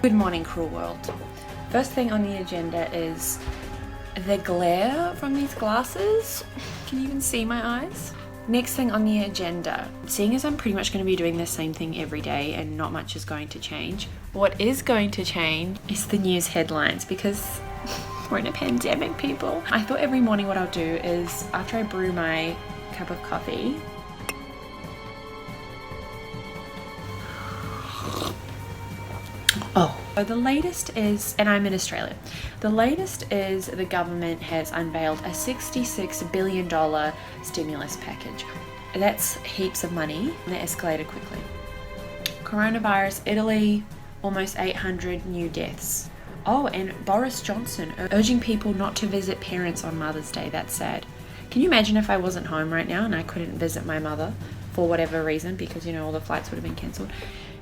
Good morning, cruel world. First thing on the agenda is the glare from these glasses. Can you even see my eyes? Next thing on the agenda, seeing as I'm pretty much going to be doing the same thing every day and not much is going to change, what is going to change is the news headlines, because we're in a pandemic, people. I thought every morning what I'll do is, after I brew my cup of coffee, so the latest is, and I'm in Australia, the latest is the government has unveiled a $66 billion stimulus package. That's heaps of money, and that escalated quickly. Coronavirus, Italy, almost 800 new deaths. Oh, and Boris Johnson urging people not to visit parents on Mother's Day. That's sad. Can you imagine if I wasn't home right now and I couldn't visit my mother for whatever reason, because, you know, all the flights would have been cancelled?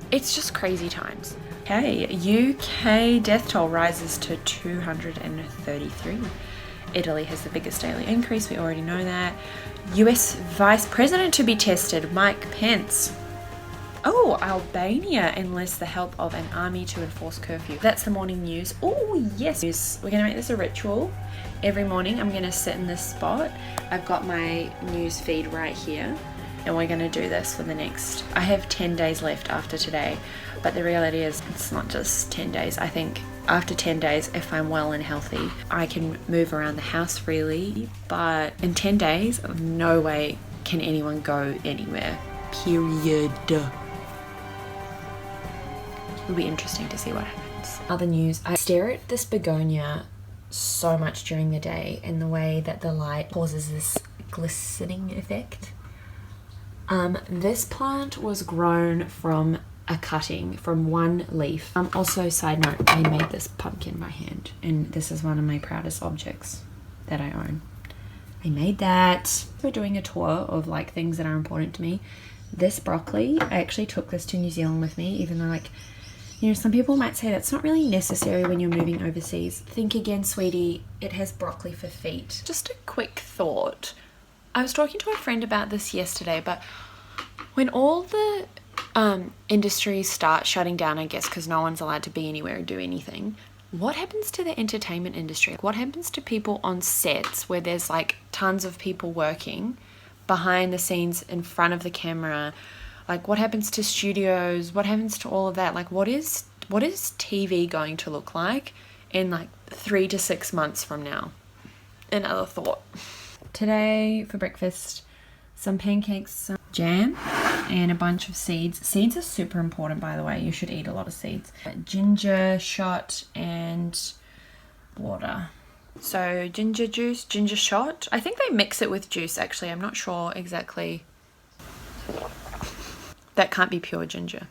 It's just crazy times. Okay, UK death toll rises to 233. Italy has the biggest daily increase, we already know that. US Vice President to be tested, Mike Pence. Oh, Albania enlists the help of an army to enforce curfew. That's the morning news. Oh, yes. We're going to make this a ritual. Every morning I'm going to sit in this spot. I've got my news feed right here. And we're going to do this for the next, I have 10 days left after today, but the reality is it's not just 10 days. I think after 10 days, if I'm well and healthy, I can move around the house freely, but in 10 days, no way can anyone go anywhere, period. It'll be interesting to see what happens. Other news, I stare at this begonia so much during the day, and the way that the light causes this glistening effect. This plant was grown from a cutting from one leaf. Also, side note, I made this pumpkin by hand, and this is one of my proudest objects that I own. I made that. We're doing a tour of like things that are important to me. This broccoli, I actually took this to New Zealand with me, even though, like, you know, some people might say that's not really necessary when you're moving overseas. Think again, sweetie, it has broccoli for feet. Just a quick thought. I was talking to a friend about this yesterday, but when all the industries start shutting down, I guess, because no one's allowed to be anywhere and do anything, what happens to the entertainment industry? What happens to people on sets where there's like tons of people working behind the scenes in front of the camera? Like, what happens to studios? What happens to all of that? Like, what is TV going to look like in like 3 to 6 months from now? Another thought. Today for breakfast, some pancakes, some jam, and a bunch of seeds. Seeds are super important, by the way. You should eat a lot of seeds. Ginger shot and water. So ginger juice, ginger shot. I think they mix it with juice, actually. I'm not sure exactly. That can't be pure ginger.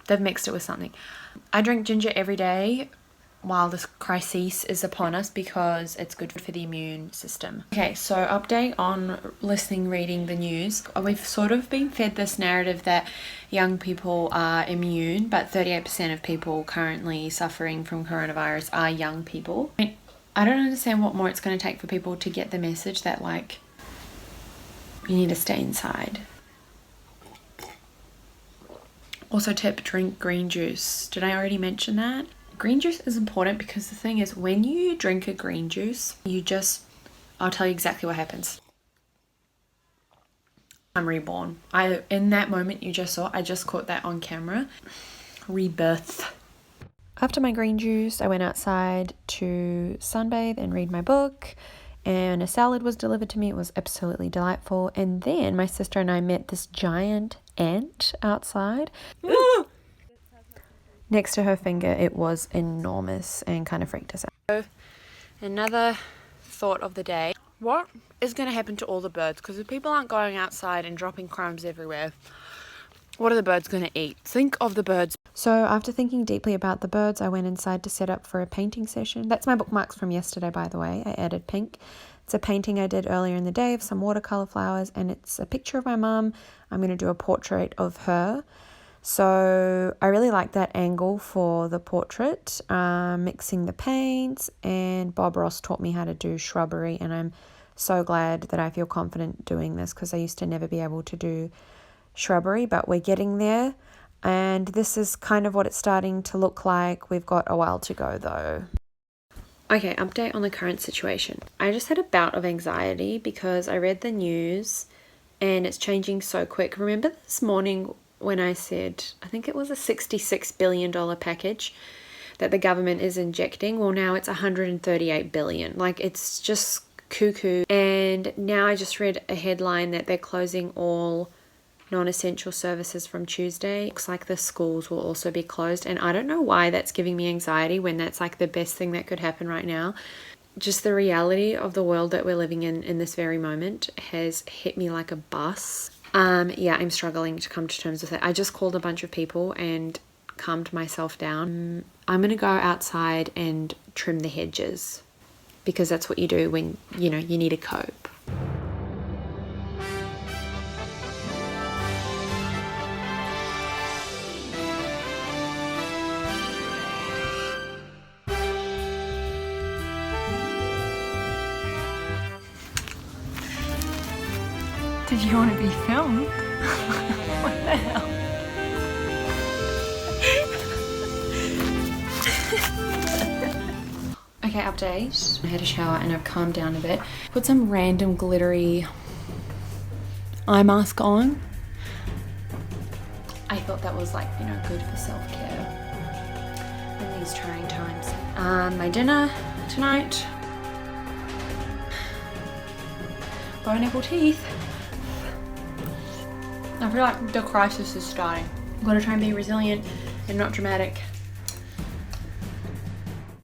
They've mixed it with something. I drink ginger every day while this crisis is upon us, because it's good for the immune system. Okay, so update on reading the news. We've sort of been fed this narrative that young people are immune, but 38% of people currently suffering from coronavirus are young people. I don't understand what more it's going to take for people to get the message that, like, you need to stay inside. Also, tip, drink green juice. Did I already mention that? Green juice is important because the thing is, when you drink a green juice, I'll tell you exactly what happens. I'm reborn. In that moment you just saw, I just caught that on camera. Rebirth. After my green juice, I went outside to sunbathe and read my book, and a salad was delivered to me. It was absolutely delightful. And then my sister and I met this giant ant outside. Next to her finger. It was enormous and kind of freaked us out. So, another thought of the day. What is going to happen to all the birds? Because if people aren't going outside and dropping crumbs everywhere, what are the birds going to eat? Think of the birds. So after thinking deeply about the birds, I went inside to set up for a painting session. That's my bookmarks from yesterday, by the way. I added pink. It's a painting I did earlier in the day of some watercolor flowers, and it's a picture of my mum. I'm going to do a portrait of her. So I really like that angle for the portrait, mixing the paints, and Bob Ross taught me how to do shrubbery, and I'm so glad that I feel confident doing this, because I used to never be able to do shrubbery, but we're getting there. And this is kind of what it's starting to look like. We've got a while to go though. Okay, update on the current situation. I just had a bout of anxiety because I read the news and it's changing so quick. Remember this morning when I said, I think it was a $66 billion package that the government is injecting? Well, now it's 138 billion. Like, it's just cuckoo. And now I just read a headline that they're closing all non-essential services from Tuesday. Looks like the schools will also be closed, and I don't know why that's giving me anxiety when that's like the best thing that could happen right now. Just the reality of the world that we're living in this very moment has hit me like a bus. Yeah, I'm struggling to come to terms with it. I just called a bunch of people and calmed myself down. I'm gonna go outside and trim the hedges because that's what you do when you need to cope. Did you want to be filmed? What the hell? Okay, update. I had a shower and I've calmed down a bit. Put some random glittery eye mask on. I thought that was good for self-care in these trying times. My dinner tonight. Bone apple teeth. I feel like the crisis is starting. I'm gonna try and be resilient and not dramatic.